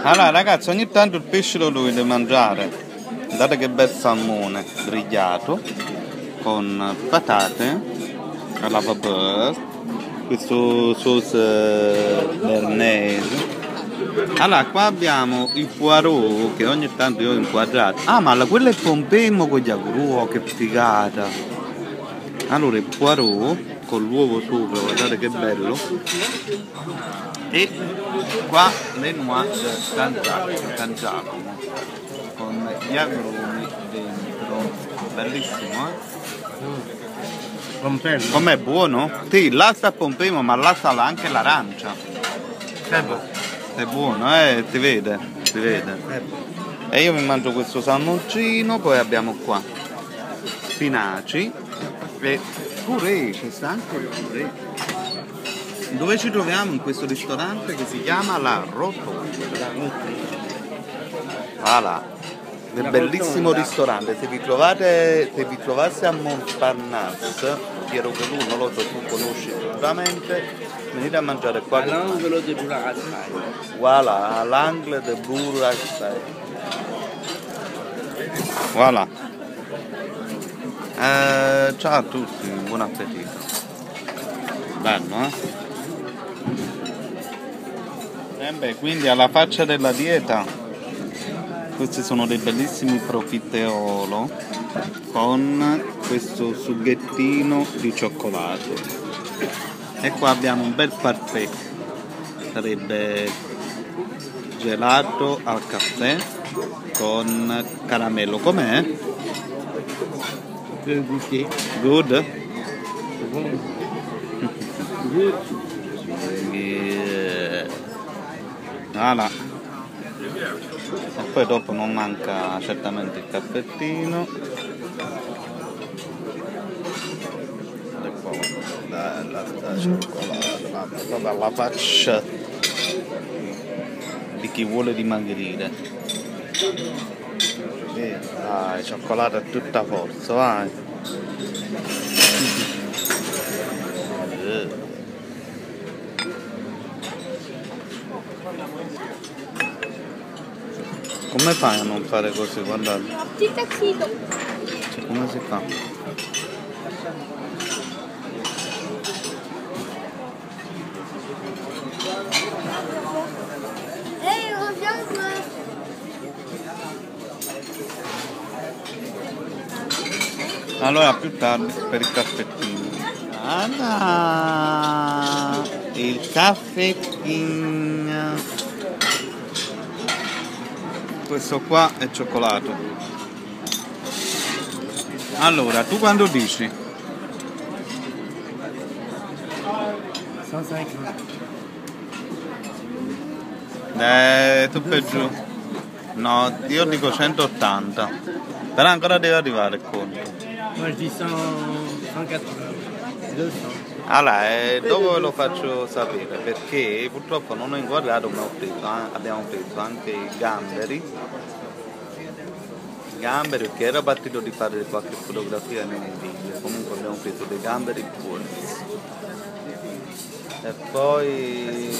Allora ragazzi, ogni tanto il pesce lo dovete mangiare. Guardate che bel salmone grigliato con patate alla vapeur, questo sauce bernaise. Allora qua abbiamo il poirot che ogni tanto io ho inquadrato. Ah, ma quello è il pompelmo con gli agru, oh, che figata. Allora il poirot con l'uovo sopra, guardate che bello. E qua le noix San Giacomo con gli agrumi dentro, bellissimo, com'è buono? Sì, là sta pompelmo, ma là sta anche l'arancia. È buono, si vede, si vede. E io mi mangio questo salmoncino, poi abbiamo qua spinaci e purè, c'è sta anche il purè. Dove ci troviamo? In questo ristorante che si chiama La Rotonda. Voilà, un bellissimo ristorante. Se vi trovaste a Montparnasse, Piero Pelù, non lo so, tu conosci sicuramente, venite a mangiare qua. All'angolo di Burrastai. Voilà, all'angolo di Burrastai. Voilà. Ciao a tutti, buon appetito. Bello, beh, quindi alla faccia della dieta, questi sono dei bellissimi profiterolo con questo sughettino di cioccolato. E qua abbiamo un bel parfait, sarebbe gelato al caffè con caramello. Com'è? Good? Yeah. Voilà. E poi dopo non manca certamente il caffettino. E poi la cioccolata, proprio alla faccia di chi vuole dimagrire. Dai, cioccolata a tutta forza, vai. Come fai a non fare così? Guardate. Cioè, come si fa? Allora più tardi per il caffettino. Il caffettino. Questo qua è cioccolato. Allora, tu quando dici? Tu per giù. No, io dico 180. Però ancora deve arrivare il conto. Moi je dis 180, 200. Allora, dopo ve lo faccio sapere perché purtroppo non ho inquadrato, ma abbiamo preso anche i gamberi perché era partito di fare qualche fotografia nei video. Comunque abbiamo preso dei gamberi buoni e poi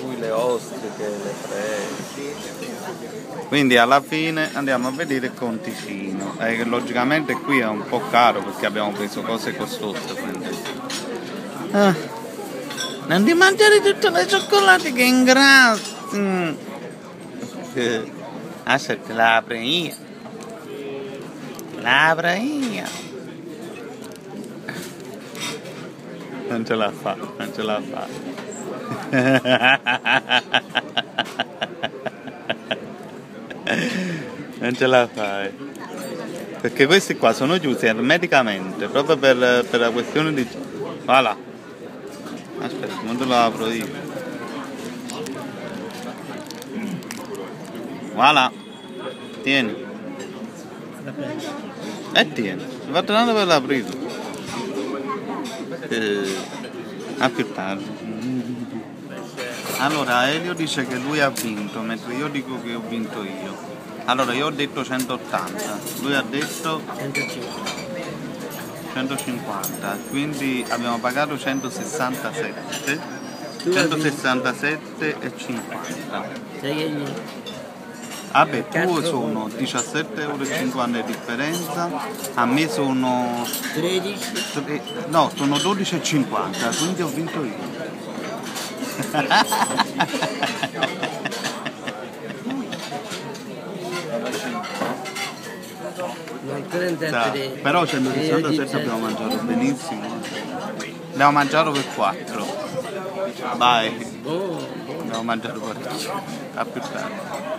lui le ostriche, le fresche. Quindi alla fine andiamo a vedere il conticino. Logicamente qui è un po' caro perché abbiamo preso cose costose, quindi. Non ti mangiare tutte le cioccolate che ingrassi. Aspetta, la apro io. La apro io. Non ce la fa, non ce la fa. Non ce la fai. Perché questi qua sono chiusi ermeticamente, proprio per la questione di. Voilà. Aspetta, non te lo apro io. Voilà. Tieni. E tieni. Mi fatto tanto per l'aprire. A più tardi. Allora, Elio dice che lui ha vinto, mentre io dico che ho vinto io. Allora, io ho detto 180, lui ha detto 150, quindi abbiamo pagato 167 Tu 167,50 sai che niente. vabbè, tu sono 17,50 € di differenza, a me sono 13? no, sono 12,50, quindi ho vinto io. Non 33. Però 167 abbiamo mangiato benissimo. Abbiamo mangiato per 4. Vai, Buono. abbiamo mangiato parecchio. A più tardi.